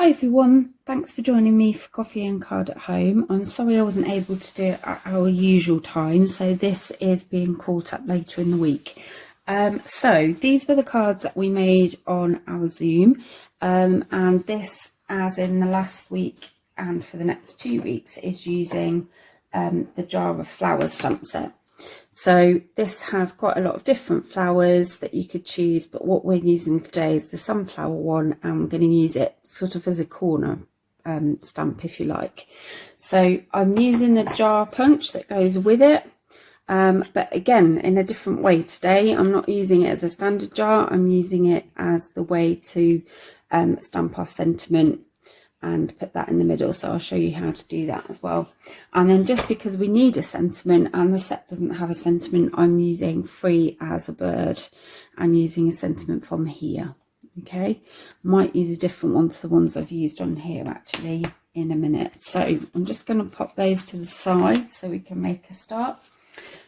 Hi everyone, thanks for joining me for Coffee and Card at Home. I'm sorry I wasn't able to do it at our usual time, so this is being caught up later in the week. So these were the cards that we made on our Zoom, and this, as in the last week and for the next 2 weeks, is using the Jar of Flowers stamp set. So this has quite a lot of different flowers that you could choose, but what we're using today is the sunflower one, and we're going to use it sort of as a corner stamp, if you like. So I'm using the jar punch that goes with it, but again in a different way today. I'm not using it as a standard jar, I'm using it as the way to stamp our sentiment and put that in the middle, so I'll show you how to do that as well. And then just because we need a sentiment and the set doesn't have a sentiment, I'm using Free as a Bird and using a sentiment from here. Okay, might use a different one to the ones I've used on here actually in a minute. So I'm just going to pop those to the side so we can make a start.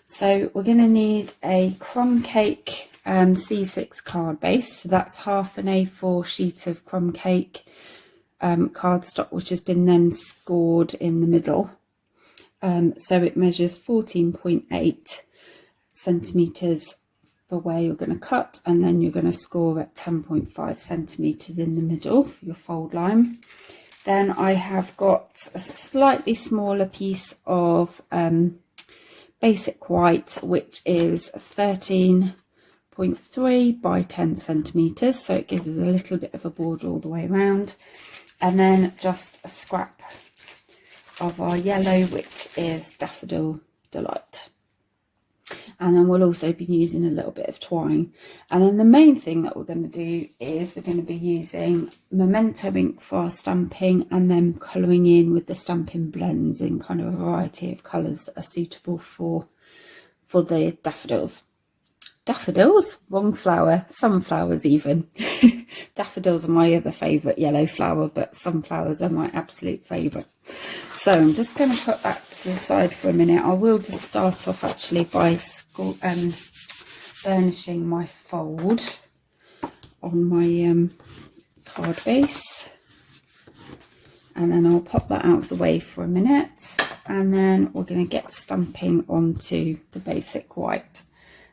So we're going to need a Crumb Cake C6 card base, so that's half an A4 sheet of Crumb Cake cardstock, which has been then scored in the middle, so it measures 14.8 centimeters for where you're going to cut, and then you're going to score at 10.5 centimeters in the middle for your fold line. Then I have got a slightly smaller piece of basic white, which is 13.3 by 10 centimeters, so it gives us a little bit of a border all the way around. And then just a scrap of our yellow, which is Daffodil Delight. And then we'll also be using a little bit of twine. And then the main thing that we're going to do is we're going to be using Memento ink for our stamping, and then colouring in with the stamping blends in kind of a variety of colours that are suitable for the daffodils. Daffodils? Wrong flower. Sunflowers even. Daffodils are my other favourite yellow flower, but sunflowers are my absolute favourite. So I'm just going to put that to the side for a minute. I will just start off actually by burnishing my fold on my card base. And then I'll pop that out of the way for a minute. And then we're going to get stamping onto the basic white.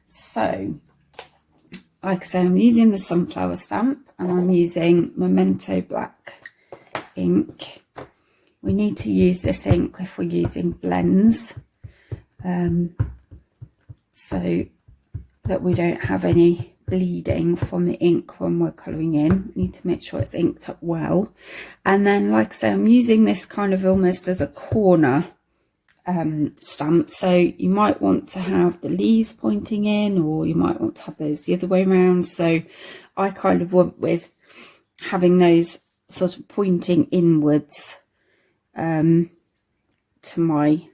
So, like I say, I'm using the sunflower stamp and I'm using Memento black ink. We need to use this ink if we're using blends, so that we don't have any bleeding from the ink when we're colouring in. We need to make sure it's inked up well. And then, like I say, I'm using this kind of almost as a corner stamp, so you might want to have the leaves pointing in, or you might want to have those the other way around. So I kind of went with having those sort of pointing inwards to my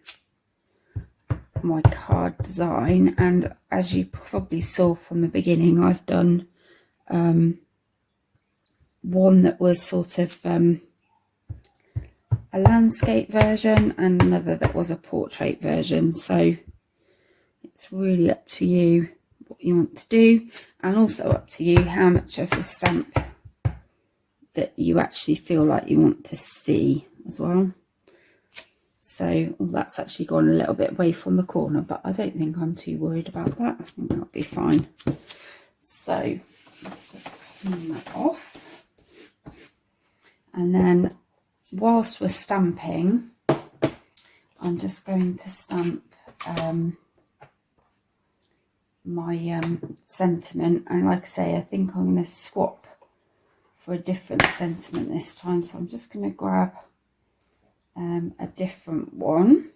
card design. And as you probably saw from the beginning, I've done one that was sort of a landscape version and another that was a portrait version, so it's really up to you what you want to do, and also up to you how much of the stamp that you actually feel like you want to see as well. So that's actually gone a little bit away from the corner, but I don't think I'm too worried about that. I think that'll be fine. So just clean that off, and then whilst we're stamping, I'm just going to stamp my sentiment. And like I say, I think I'm going to swap for a different sentiment this time, so I'm just going to grab a different one,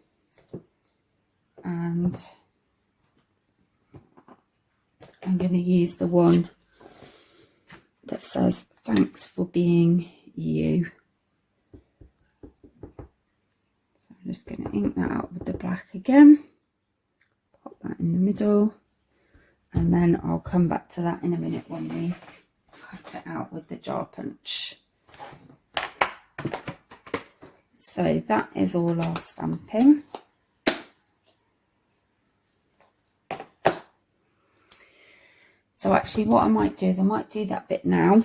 and I'm going to use the one that says "Thanks for being you." I'm just going to ink that out with the black again, pop that in the middle, and then I'll come back to that in a minute when we cut it out with the jar punch. So that is all our stamping. So actually what I might do is I might do that bit now.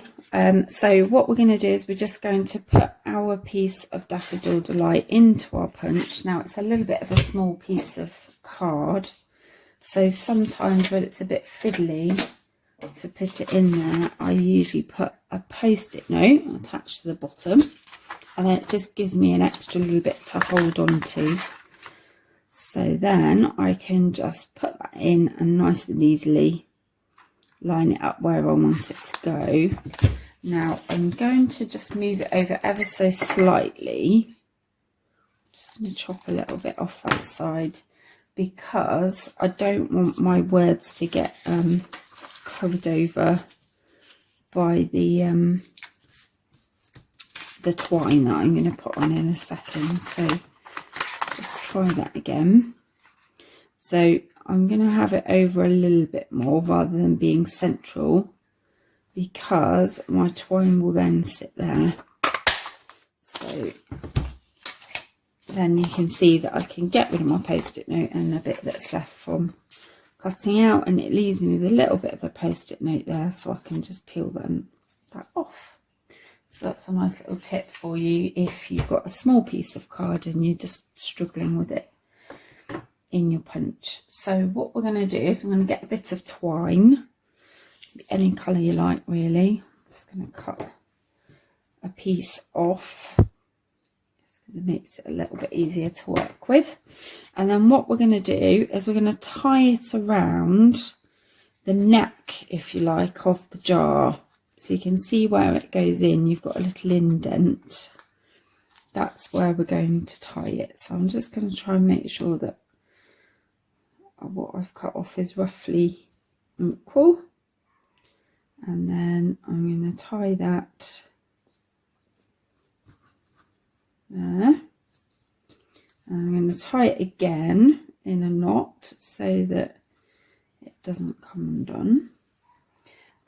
So what we're going to do is we're just going to put our piece of Daffodil Delight into our punch. Now it's a little bit of a small piece of card, so sometimes when it's a bit fiddly to put it in there, I usually put a post-it note attached to the bottom, and then it just gives me an extra little bit to hold on to. So then I can just put that in and nice and easily line it up where I want it to go. Now I'm going to just move it over ever so slightly. Just going to chop a little bit off that side because I don't want my words to get covered over by the twine that I'm going to put on in a second. So just try that again. So I'm going to have it over a little bit more rather than being central, because my twine will then sit there. So then you can see that I can get rid of my post-it note and the bit that's left from cutting out, and it leaves me with a little bit of a post-it note there, so I can just peel that off. So that's a nice little tip for you if you've got a small piece of card and you're just struggling with it in your punch. So what we're going to do is we're going to get a bit of twine, any colour you like really. I'm just going to cut a piece off just because it makes it a little bit easier to work with. And then what we're going to do is we're going to tie it around the neck, if you like, of the jar, so you can see where it goes in. You've got a little indent. That's where we're going to tie it. So I'm just going to try and make sure that what I've cut off is roughly equal, and then I'm going to tie that there, and I'm going to tie it again in a knot so that it doesn't come undone.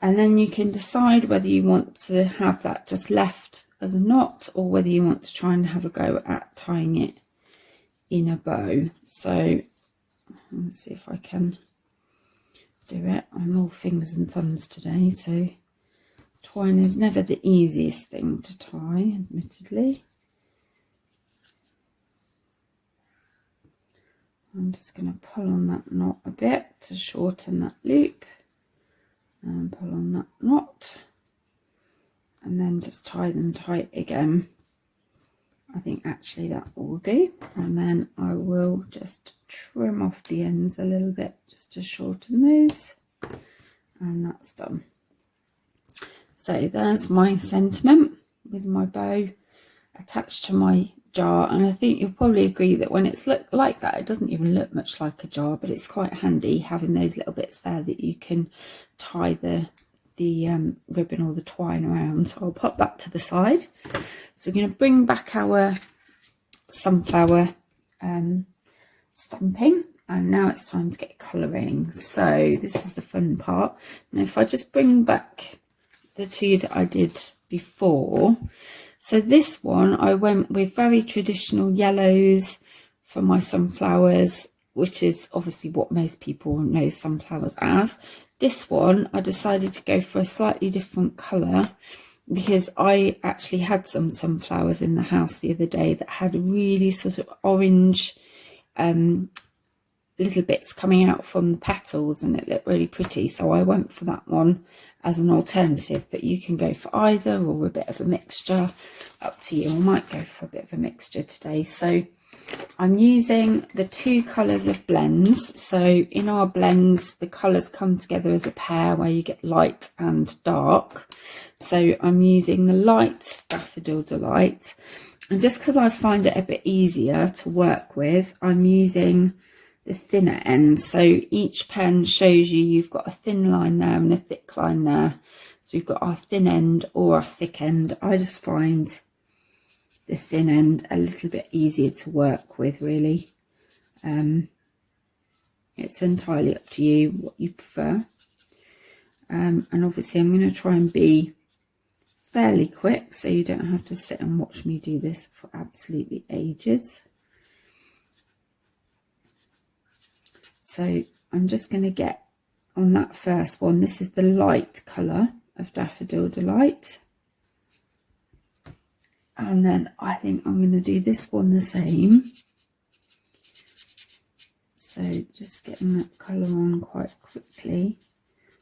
And then you can decide whether you want to have that just left as a knot or whether you want to try and have a go at tying it in a bow. So let's see if I can do it. I'm all fingers and thumbs today, so twine is never the easiest thing to tie, admittedly. I'm just going to pull on that knot a bit to shorten that loop, and pull on that knot, and then just tie them tight again. I think actually that will do, and then I will just trim off the ends a little bit just to shorten those, and that's done. So there's my sentiment with my bow attached to my jar, and I think you'll probably agree that when it's like that, it doesn't even look much like a jar, but it's quite handy having those little bits there that you can tie the ribbon or the twine around. So I'll pop that to the side. So we're going to bring back our sunflower stamping, and now it's time to get colouring. So this is the fun part. Now if I just bring back the two that I did before, so this one I went with very traditional yellows for my sunflowers, which is obviously what most people know sunflowers as. This one I decided to go for a slightly different colour because I actually had some sunflowers in the house the other day that had really sort of orange little bits coming out from the petals, and it looked really pretty, so I went for that one as an alternative. But you can go for either or a bit of a mixture, up to you. I might go for a bit of a mixture today. So I'm using the two colours of blends. So in our blends the colours come together as a pair where you get light and dark. So I'm using the light Daffodil Delight, and just because I find it a bit easier to work with, I'm using the thinner end. So each pen shows you've got a thin line there and a thick line there. So we've got our thin end or our thick end. I just find the thin end a little bit easier to work with, really. It's entirely up to you what you prefer. And obviously I'm going to try and be fairly quick so you don't have to sit and watch me do this for absolutely ages. So I'm just going to get on that first one. This is the light colour of Daffodil Delight. And then I think I'm going to do this one the same. So just getting that colour on quite quickly.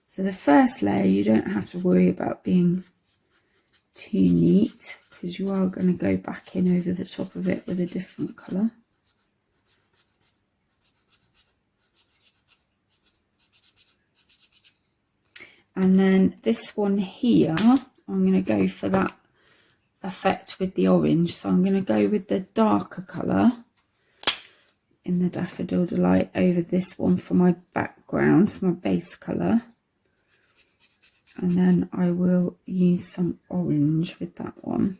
So the first layer, you don't have to worry about being too neat, because you are going to go back in over the top of it with a different colour. And then this one here, I'm going to go for that effect with the orange. So I'm going to go with the darker colour in the Daffodil Delight over this one for my background, for my base colour. And then I will use some orange with that one.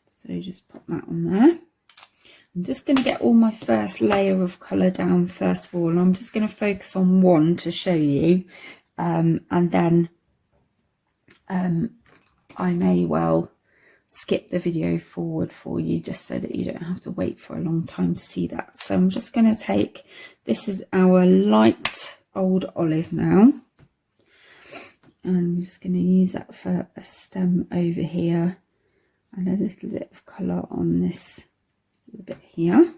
So just pop that on there. I'm just going to get all my first layer of colour down first of all. I'm just going to focus on one to show you, and then I may well skip the video forward for you, just so that you don't have to wait for a long time to see that. So I'm just going to take, this is our light old olive now, and I'm just going to use that for a stem over here, and a little bit of colour on this little bit here.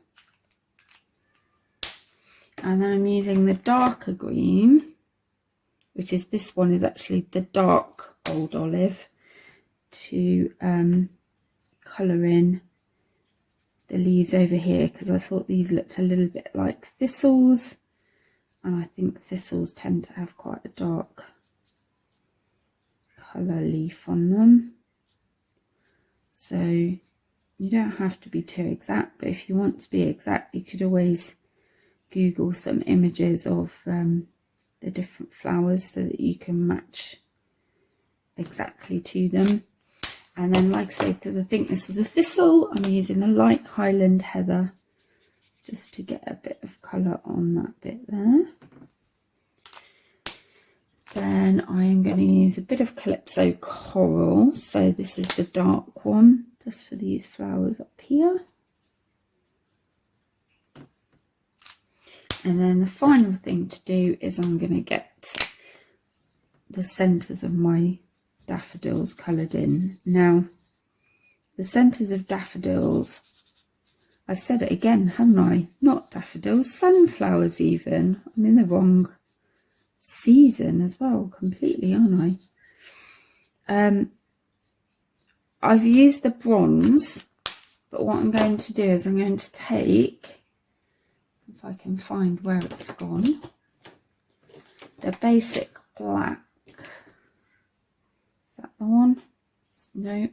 And then I'm using the darker green, which is this one, is actually the dark old olive, to colour in the leaves over here, because I thought these looked a little bit like thistles, and I think thistles tend to have quite a dark colour leaf on them. So you don't have to be too exact, but if you want to be exact, you could always Google some images of the different flowers so that you can match exactly to them. And then, like I say, because I think this is a thistle, I'm using the light Highland heather just to get a bit of colour on that bit there. Then I am going to use a bit of Calypso coral. So this is the dark one, just for these flowers up here. And then the final thing to do is I'm going to get the centres of my daffodils coloured in. Now, the centres of daffodils, I've said it again, haven't I? Not daffodils, sunflowers even. I'm in the wrong season as well, completely, aren't I? I've used the bronze, but what I'm going to do is I'm going to take, if I can find where it's gone, the basic black. Is that the one? No.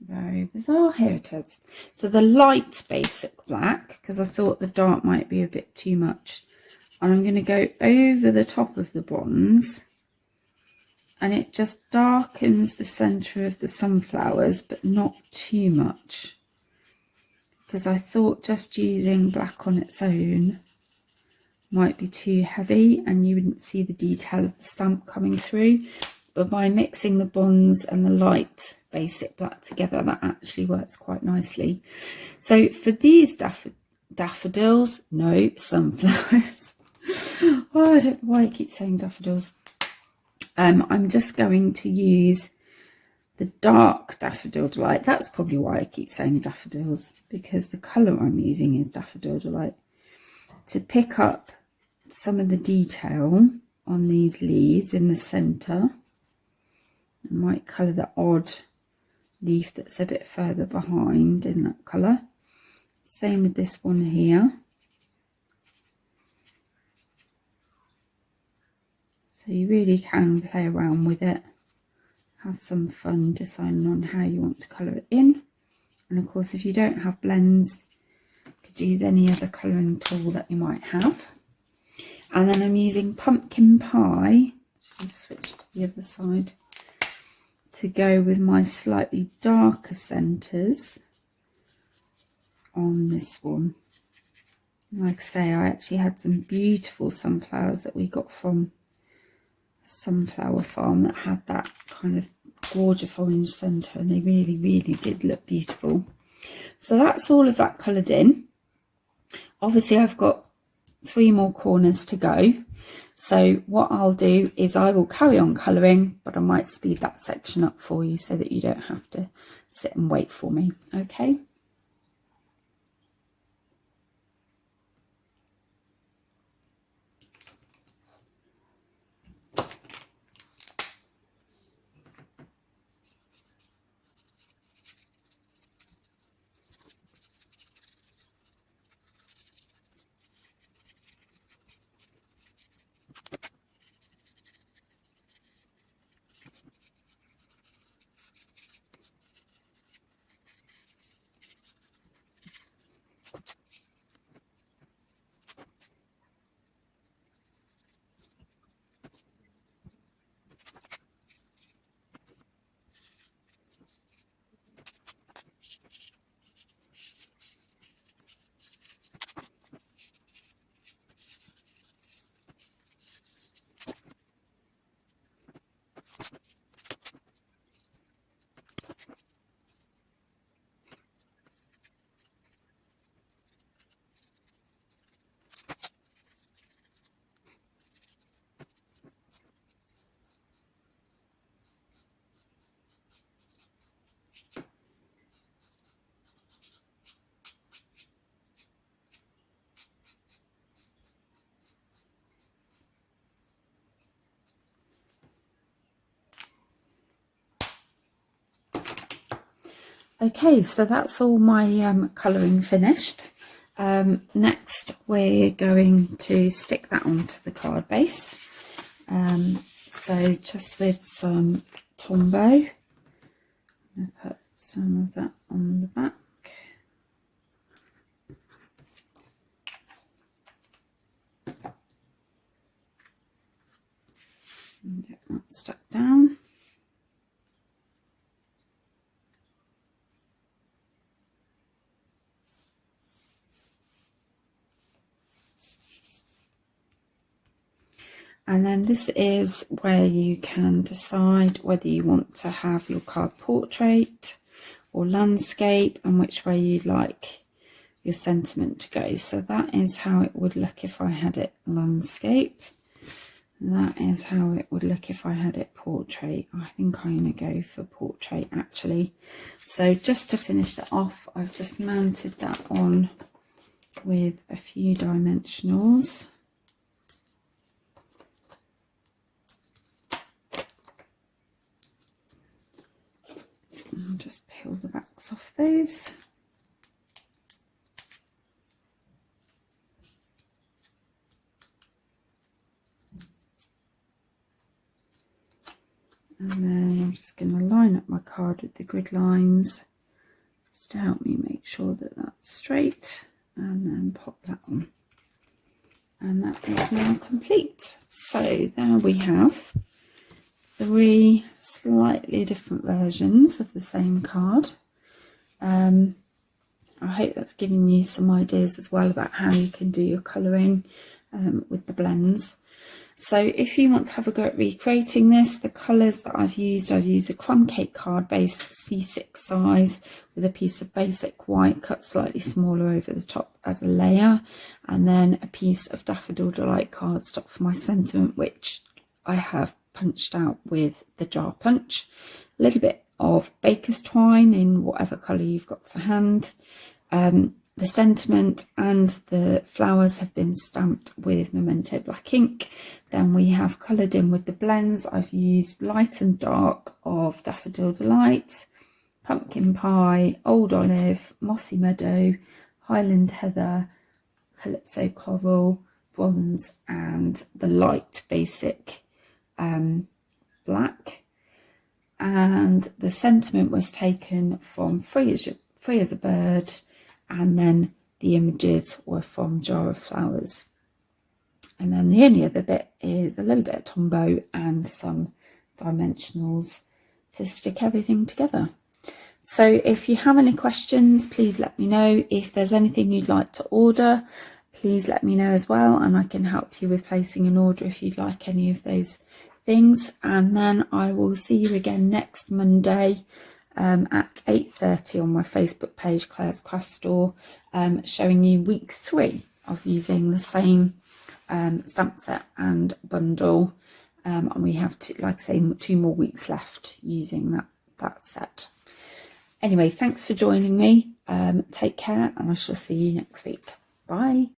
Very bizarre. Here it is. So the light basic black, because I thought the dark might be a bit too much. And I'm going to go over the top of the bronze, and it just darkens the centre of the sunflowers, but not too much, because I thought just using black on its own might be too heavy and you wouldn't see the detail of the stamp coming through. But by mixing the bronze and the light basic black together, that actually works quite nicely. So for these daffodils, no, sunflowers. Oh, I don't know why I keep saying daffodils. I'm just going to use the dark Daffodil Delight. That's probably why I keep saying daffodils, because the colour I'm using is Daffodil Delight, to pick up some of the detail on these leaves in the centre. I might colour the odd leaf that's a bit further behind in that colour. Same with this one here. So you really can play around with it, have some fun deciding on how you want to colour it in. And of course, if you don't have blends, you could use any other colouring tool that you might have. And then I'm using Pumpkin Pie, I'll switch to the other side, to go with my slightly darker centres on this one. Like I say, I actually had some beautiful sunflowers that we got from Sunflower Farm that had that kind of gorgeous orange centre, and they really, really did look beautiful. So that's all of that coloured in. Obviously I've got 3 more corners to go. So what I'll do is I will carry on colouring, but I might speed that section up for you so that you don't have to sit and wait for me. Okay. Okay, so that's all my colouring finished. Next we're going to stick that onto the card base. So just with some Tombow, I'm going to put some of that on the back. And get that stuck down. And then this is where you can decide whether you want to have your card portrait or landscape and which way you'd like your sentiment to go. So that is how it would look if I had it landscape. And that is how it would look if I had it portrait. I think I'm going to go for portrait actually. So just to finish that off, I've just mounted that on with a few dimensionals. I'll just peel the backs off those. And then I'm just going to line up my card with the grid lines just to help me make sure that that's straight, and then pop that on. And that is now complete. So there we have 3 slightly different versions of the same card. I hope that's given you some ideas as well about how you can do your colouring with the blends. So if you want to have a go at recreating this, the colours that I've used a Crumb Cake card base, C6 size, with a piece of basic white cut slightly smaller over the top as a layer, and then a piece of Daffodil Delight cardstock for my sentiment, which I have punched out with the jar punch. A little bit of baker's twine in whatever colour you've got to hand. The sentiment and the flowers have been stamped with Memento black ink. Then we have coloured in with the blends. I've used light and dark of Daffodil Delight, Pumpkin Pie, Old Olive, Mossy Meadow, Highland Heather, Calypso Coral, Bronze, and the light basic black. And the sentiment was taken from Free as a Bird, and then the images were from Jar of Flowers. And then the only other bit is a little bit of Tombow and some dimensionals to stick everything together. So if you have any questions, please let me know. If there's anything you'd like to order, please let me know as well, and I can help you with placing an order if you'd like any of those things, and then I will see you again next Monday at 8:30 on my Facebook page, Claire's Craft Store, showing you week 3 of using the same stamp set and bundle, and we have like I say 2 more weeks left using that set. Anyway, thanks for joining me. Take care, and I shall see you next week. Bye.